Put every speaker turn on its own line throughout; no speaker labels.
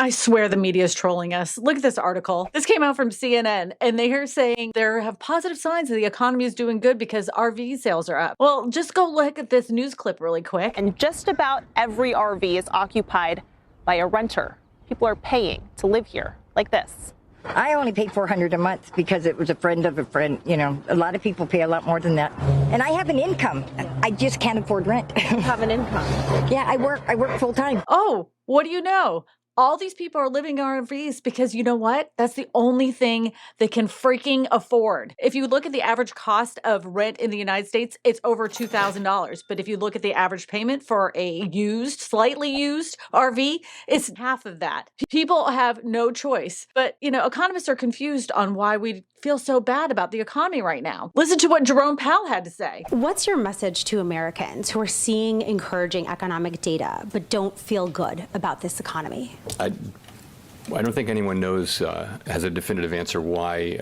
I swear the media is trolling us. Look at this article. This came out from CNN, and they are saying there have positive signs that the economy is doing good because RV sales are up. Well, just go look at this news clip really quick.
And just about every RV is occupied by a renter. People are paying to live here, like this.
I only pay $400 a month because it was a friend of a friend. You know, a lot of people pay a lot more than that. And I have an income. I just can't afford rent.
You have an income?
Yeah, I work full time.
Oh, what do you know? All these people are living in RVs because you know what? That's the only thing they can freaking afford. If you look at the average cost of rent in the United States, it's over $2,000. But if you look at the average payment for a slightly used RV, it's half of that. People have no choice. But, economists are confused on why we feel so bad about the economy right now. Listen to what Jerome Powell had to say.
What's your message to Americans who are seeing encouraging economic data but don't feel good about this economy?
I don't think anyone knows, has a definitive answer why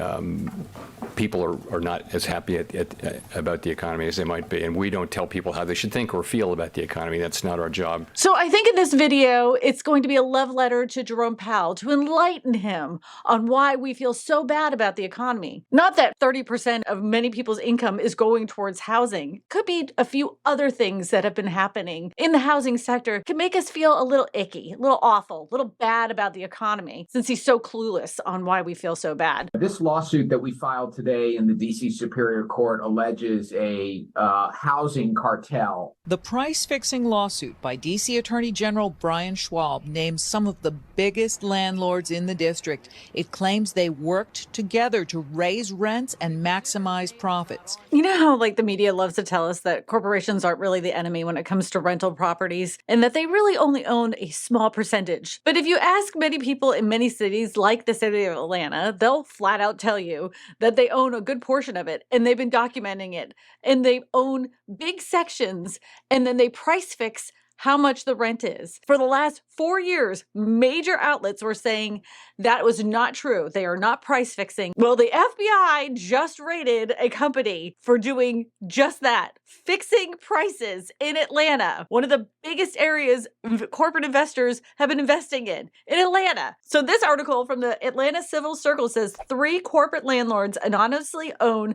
people are not as happy about the economy as they might be. And we don't tell people how they should think or feel about the economy. That's not our job.
So I think in this video, it's going to be a love letter to Jerome Powell to enlighten him on why we feel so bad about the economy. Not that 30% of many people's income is going towards housing. Could be a few other things that have been happening in the housing sector can make us feel a little icky, a little awful, a little bad about the economy, since he's so clueless on why we feel so bad.
This lawsuit that we filed today in the D.C. Superior Court alleges a housing cartel.
The price-fixing lawsuit by D.C. Attorney General Brian Schwab names some of the biggest landlords in the district. It claims they worked together to raise rents and maximize profits.
You know how the media loves to tell us that corporations aren't really the enemy when it comes to rental properties and that they really only own a small percentage. But if you ask many people in many cities like the city of Atlanta, they'll flat out tell you that they own a good portion of it and they've been documenting it and they own big sections and then they price fix how much the rent is. For the last 4 years, major outlets were saying that was not true. They are not price fixing. Well, the FBI just raided a company for doing just that, fixing prices in Atlanta, one of the biggest areas corporate investors have been investing in Atlanta. So this article from the Atlanta Civil Circle says 3 corporate landlords anonymously own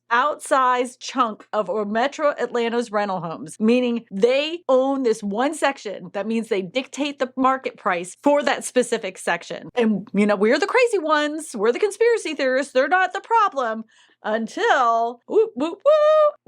outsized chunk of Metro Atlanta's rental homes, meaning they own this one section. That means they dictate the market price for that specific section. And, we're the crazy ones. We're the conspiracy theorists. They're not the problem. Until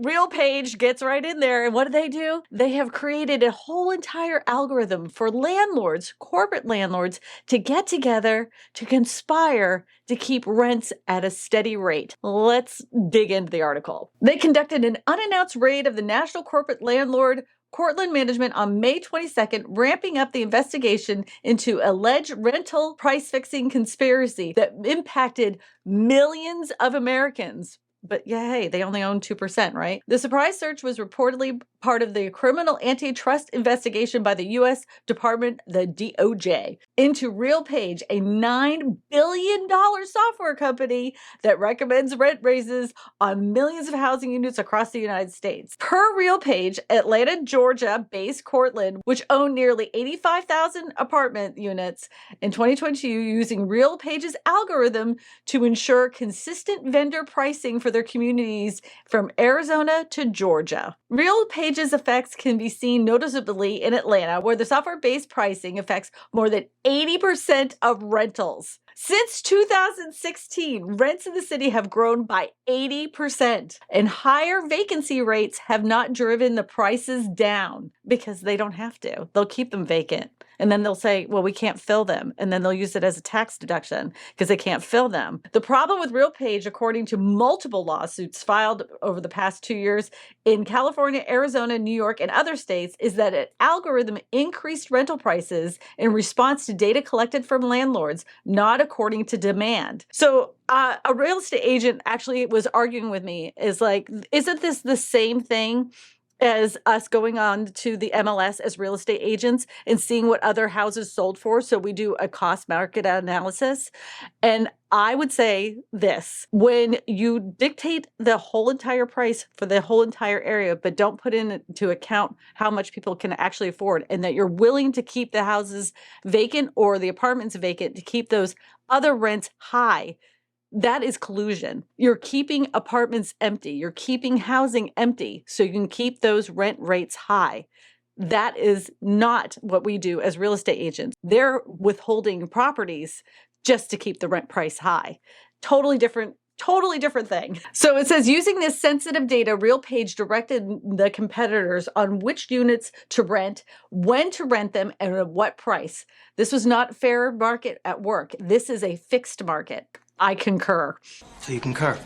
RealPage gets right in there. And what do? They have created a whole entire algorithm for landlords, corporate landlords, to get together, to conspire to keep rents at a steady rate. Let's dig into the article. They conducted an unannounced raid of the national corporate landlord Cortland Management on May 22nd, ramping up the investigation into alleged rental price-fixing conspiracy that impacted millions of Americans. But hey, they only own 2%, right? The surprise search was reportedly part of the criminal antitrust investigation by the U.S. Department, the DOJ, into RealPage, a $9 billion software company that recommends rent raises on millions of housing units across the United States. Per RealPage, Atlanta, Georgia-based Cortland, which owned nearly 85,000 apartment units in 2022, using RealPage's algorithm to ensure consistent vendor pricing for their communities from Arizona to Georgia. RealPage's effects can be seen noticeably in Atlanta, where the software-based pricing affects more than 80% of rentals. Since 2016, rents in the city have grown by 80%, and higher vacancy rates have not driven the prices down because they don't have to. They'll keep them vacant. And then they'll say, well, we can't fill them. And then they'll use it as a tax deduction because they can't fill them. The problem with RealPage, according to multiple lawsuits filed over the past 2 years in California, Arizona, New York, and other states, is that an algorithm increased rental prices in response to data collected from landlords, not according to demand. So a real estate agent actually was arguing with me, is like, isn't this the same thing as us going on to the MLS as real estate agents and seeing what other houses sold for. So we do a cost market analysis. And I would say this: when you dictate the whole entire price for the whole entire area, but don't put into account how much people can actually afford, and that you're willing to keep the houses vacant or the apartments vacant to keep those other rents high, that is collusion. You're keeping apartments empty. You're keeping housing empty so you can keep those rent rates high. That is not what we do as real estate agents. They're withholding properties just to keep the rent price high. Totally different thing. So it says, using this sensitive data, RealPage directed the competitors on which units to rent, when to rent them, and at what price. This was not fair market at work. This is a fixed market. I concur.
So you concur?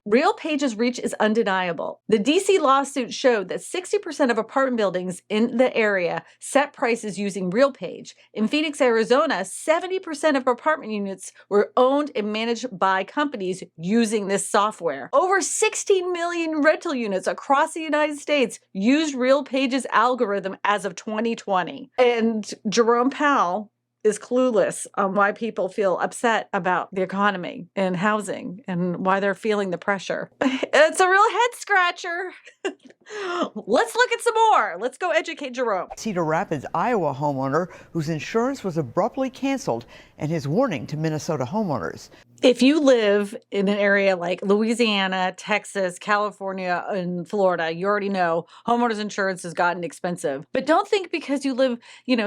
RealPage's reach is undeniable. The DC lawsuit showed that 60% of apartment buildings in the area set prices using RealPage. In Phoenix, Arizona, 70% of apartment units were owned and managed by companies using this software. Over 16 million rental units across the United States used RealPage's algorithm as of 2020. And Jerome Powell is clueless on why people feel upset about the economy and housing and why they're feeling the pressure. It's a real head scratcher. Let's look at some more. Let's go educate Jerome.
Cedar Rapids, Iowa homeowner whose insurance was abruptly canceled, and his warning to Minnesota homeowners.
If you live in an area like Louisiana, Texas, California, and Florida, you already know homeowners insurance has gotten expensive. But don't think because you live,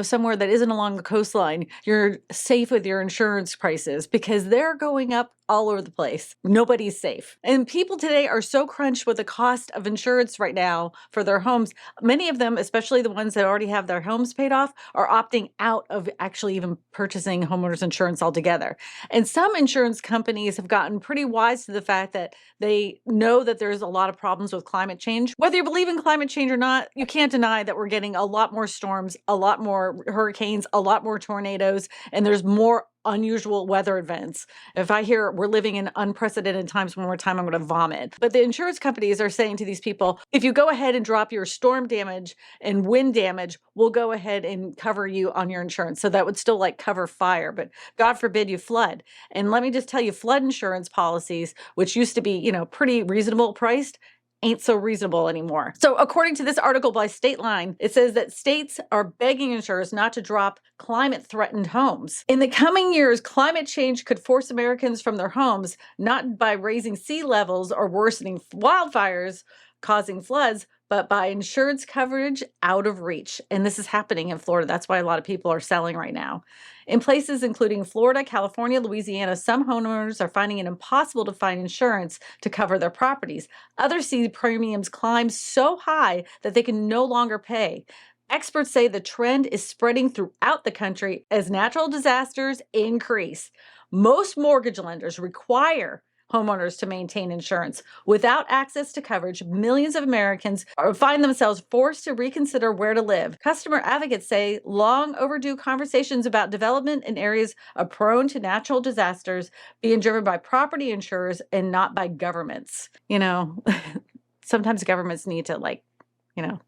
somewhere that isn't along the coastline, you're safe with your insurance prices, because they're going up all over the place. Nobody's safe. And people today are so crunched with the cost of insurance right now for their homes. Many of them, especially the ones that already have their homes paid off, are opting out of actually even purchasing homeowners insurance altogether. And some insurance companies have gotten pretty wise to the fact that they know that there's a lot of problems with climate change. Whether you believe in climate change or not, you can't deny that we're getting a lot more storms, a lot more hurricanes, a lot more tornadoes, and there's more unusual weather events. If I hear we're living in unprecedented times one more time, I'm going to vomit. But the insurance companies are saying to these people, if you go ahead and drop your storm damage and wind damage, we'll go ahead and cover you on your insurance. So that would still cover fire, but God forbid you flood. And let me just tell you, flood insurance policies, which used to be, pretty reasonable priced, ain't so reasonable anymore. So according to this article by State Line, it says that states are begging insurers not to drop climate-threatened homes. In the coming years, climate change could force Americans from their homes, not by raising sea levels or worsening wildfires causing floods, but by insurance coverage out of reach. And this is happening in Florida. That's why a lot of people are selling right now. In places including Florida, California, Louisiana, some homeowners are finding it impossible to find insurance to cover their properties. Others see premiums climb so high that they can no longer pay. Experts say the trend is spreading throughout the country as natural disasters increase. Most mortgage lenders require homeowners to maintain insurance. Without access to coverage, millions of Americans find themselves forced to reconsider where to live. Customer advocates say long overdue conversations about development in areas prone to natural disasters being driven by property insurers and not by governments. Sometimes governments need to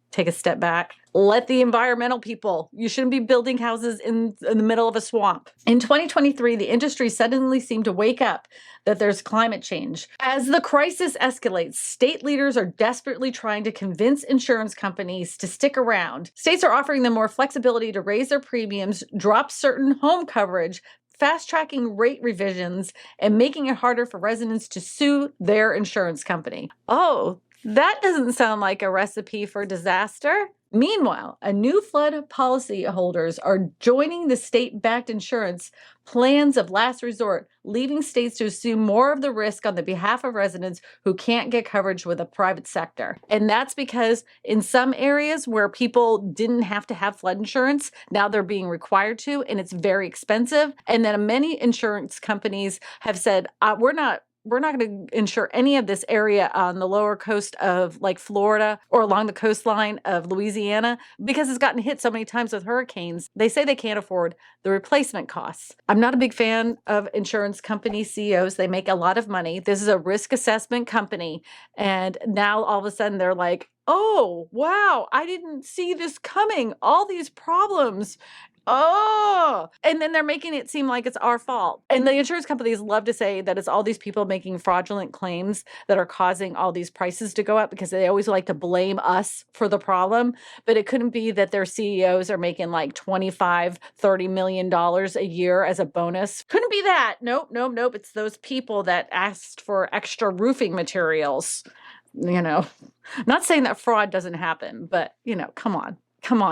take a step back. Let the environmental people, you shouldn't be building houses in the middle of a swamp. In 2023, the industry suddenly seemed to wake up that there's climate change. As the crisis escalates, state leaders are desperately trying to convince insurance companies to stick around. States are offering them more flexibility to raise their premiums, drop certain home coverage, fast-tracking rate revisions, and making it harder for residents to sue their insurance company. Oh, that doesn't sound like a recipe for disaster. Meanwhile, a new flood policyholders are joining the state-backed insurance plans of last resort, leaving states to assume more of the risk on the behalf of residents who can't get coverage with the private sector. And that's because in some areas where people didn't have to have flood insurance, now they're being required to, and it's very expensive. And then many insurance companies have said, we're not going to insure any of this area on the lower coast of Florida or along the coastline of Louisiana because it's gotten hit so many times with hurricanes. They say they can't afford the replacement costs. I'm not a big fan of insurance company CEOs. They make a lot of money. This is a risk assessment company. And now all of a sudden they're like, oh, wow, I didn't see this coming. All these problems. Oh, and then they're making it seem like it's our fault. And the insurance companies love to say that it's all these people making fraudulent claims that are causing all these prices to go up because they always like to blame us for the problem. But it couldn't be that their CEOs are making like $25-30 million a year as a bonus. Couldn't be that. Nope. It's those people that asked for extra roofing materials. Not saying that fraud doesn't happen, but come on.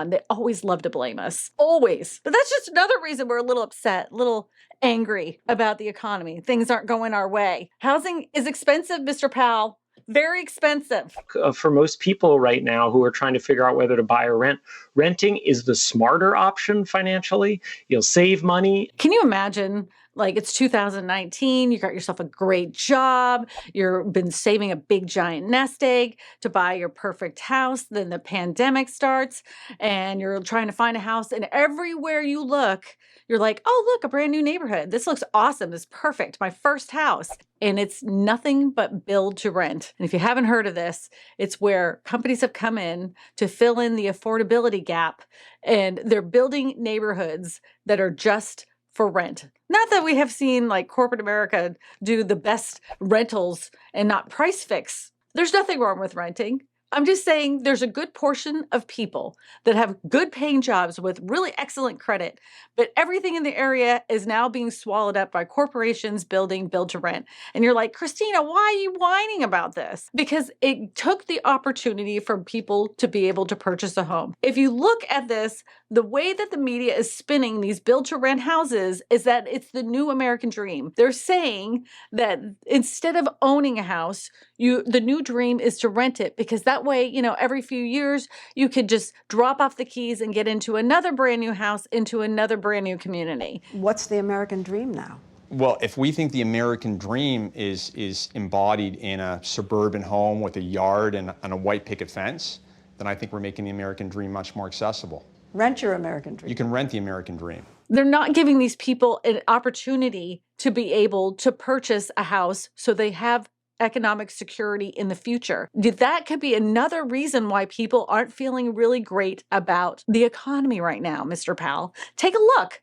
They always love to blame us. Always. But that's just another reason we're a little upset, a little angry about the economy. Things aren't going our way. Housing is expensive, Mr. Powell. Very expensive.
For most people right now who are trying to figure out whether to buy or rent, renting is the smarter option financially. You'll save money.
Can you imagine? Like, it's 2019, you got yourself a great job, you've been saving a big giant nest egg to buy your perfect house, then the pandemic starts, and you're trying to find a house, and everywhere you look, you're like, oh, look, a brand new neighborhood. This looks awesome. This is perfect. My first house. And it's nothing but build to rent. And if you haven't heard of this, it's where companies have come in to fill in the affordability gap, and they're building neighborhoods that are just for rent. Not that we have seen like corporate America do the best rentals and not price fix. There's nothing wrong with renting. I'm just saying there's a good portion of people that have good paying jobs with really excellent credit, but everything in the area is now being swallowed up by corporations building build to rent. And you're like, Kristina, why are you whining about this? Because it took the opportunity for people to be able to purchase a home. If you look at this, the way that the media is spinning these build to rent houses is that it's the new American dream. They're saying that instead of owning a house, the new dream is to rent it, because that way, every few years you could just drop off the keys and get into another brand new house, into another brand new community.
What's the American dream now?
Well, if we think the American dream is embodied in a suburban home with a yard and a white picket fence, then I think we're making the American dream much more accessible.
Rent your American dream.
You can rent the American dream.
They're not giving these people an opportunity to be able to purchase a house so they have economic security in the future. That could be another reason why people aren't feeling really great about the economy right now, Mr. Powell. Take a look.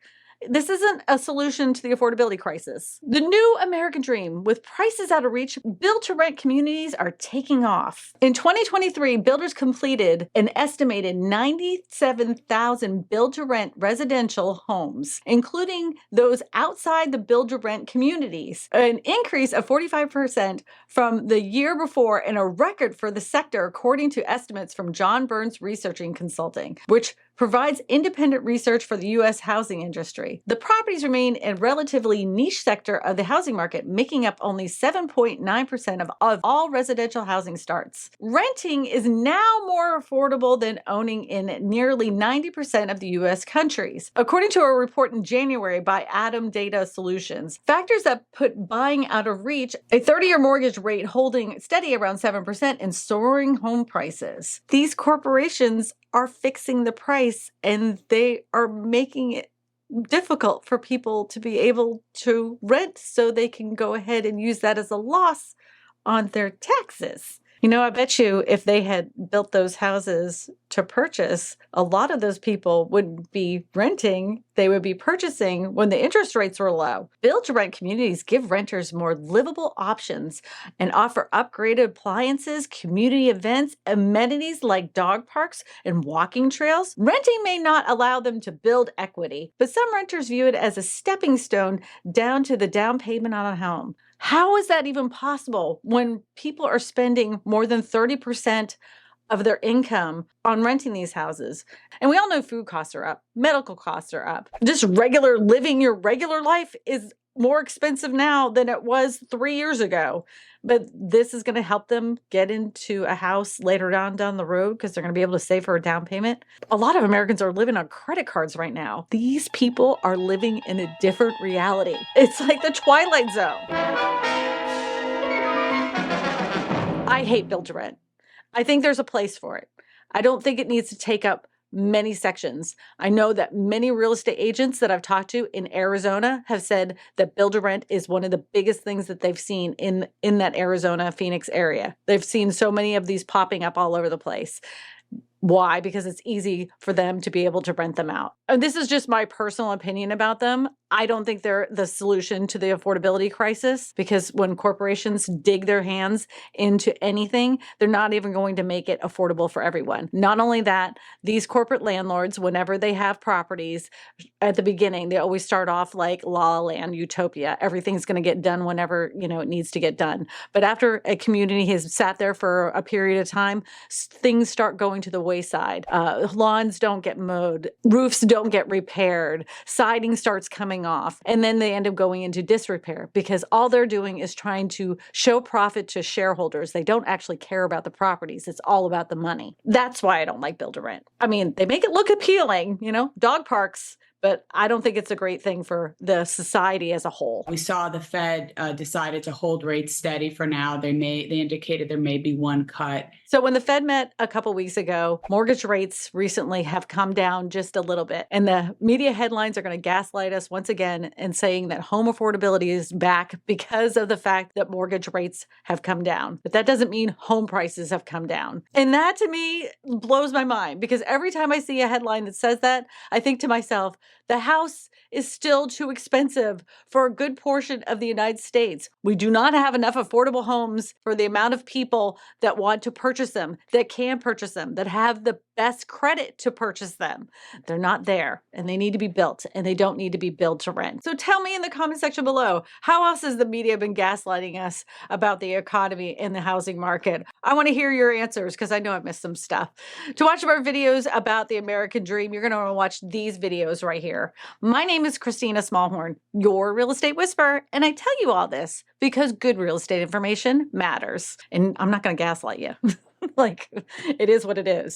This isn't a solution to the affordability crisis. The new American dream, with prices out of reach, build-to-rent communities are taking off. In 2023, builders completed an estimated 97,000 build-to-rent residential homes, including those outside the build-to-rent communities, an increase of 45% from the year before and a record for the sector, according to estimates from John Burns Research and Consulting, which provides independent research for the U.S. housing industry. The properties remain a relatively niche sector of the housing market, making up only 7.9% of all residential housing starts. Renting is now more affordable than owning in nearly 90% of the U.S. countries, according to a report in January by Atom Data Solutions. Factors that put buying out of reach, a 30-year mortgage rate holding steady around 7%, and soaring home prices. These corporations are fixing the price, and they are making it difficult for people to be able to rent, so they can go ahead and use that as a loss on their taxes. I bet you if they had built those houses to purchase, a lot of those people wouldn't be renting. They would be purchasing when the interest rates were low. Build-to-rent communities give renters more livable options and offer upgraded appliances, community events, amenities like dog parks and walking trails. Renting may not allow them to build equity, but some renters view it as a stepping stone down to the down payment on a home. How is that even possible when people are spending more than 30% of their income on renting these houses? And we all know food costs are up, medical costs are up. Just living your regular life is more expensive now than it was 3 years ago. But this is going to help them get into a house later down the road because they're going to be able to save for a down payment. A lot of Americans are living on credit cards right now. These people are living in a different reality. It's like the Twilight Zone. I hate build to rent. I think there's a place for it. I don't think it needs to take up many sections. I know that many real estate agents that I've talked to in Arizona have said that build to rent is one of the biggest things that they've seen in that Arizona, Phoenix area. They've seen so many of these popping up all over the place. Why? Because it's easy for them to be able to rent them out. And this is just my personal opinion about them. I don't think they're the solution to the affordability crisis, because when corporations dig their hands into anything, they're not even going to make it affordable for everyone. Not only that, these corporate landlords, whenever they have properties at the beginning, they always start off like La La Land, utopia. Everything's going to get done whenever, it needs to get done. But after a community has sat there for a period of time, things start going to the wayside. Lawns don't get mowed, roofs don't get repaired, siding starts coming off, and then they end up going into disrepair because all they're doing is trying to show profit to shareholders. They don't actually care about the properties. It's all about the money. That's why I don't like build to rent. I mean, they make it look appealing, dog parks, but I don't think it's a great thing for the society as a whole.
We saw the Fed decided to hold rates steady for now. They indicated there may be one cut.
So when the Fed met a couple weeks ago, mortgage rates recently have come down just a little bit. And the media headlines are going to gaslight us once again and saying that home affordability is back because of the fact that mortgage rates have come down. But that doesn't mean home prices have come down. And that to me blows my mind, because every time I see a headline that says that, I think to myself, the house is still too expensive for a good portion of the United States. We do not have enough affordable homes for the amount of people that want to purchase them, that can purchase them, that have the best credit to purchase them. They're not there, and they need to be built, and they don't need to be built to rent. So tell me in the comment section below, how else has the media been gaslighting us about the economy and the housing market? I want to hear your answers, because I know I've missed some stuff. To watch more videos about the American dream, you're going to want to watch these videos right here. My name is Kristina Smallhorn, your real estate whisperer, and I tell you all this because good real estate information matters. And I'm not going to gaslight you. Like, it is what it is.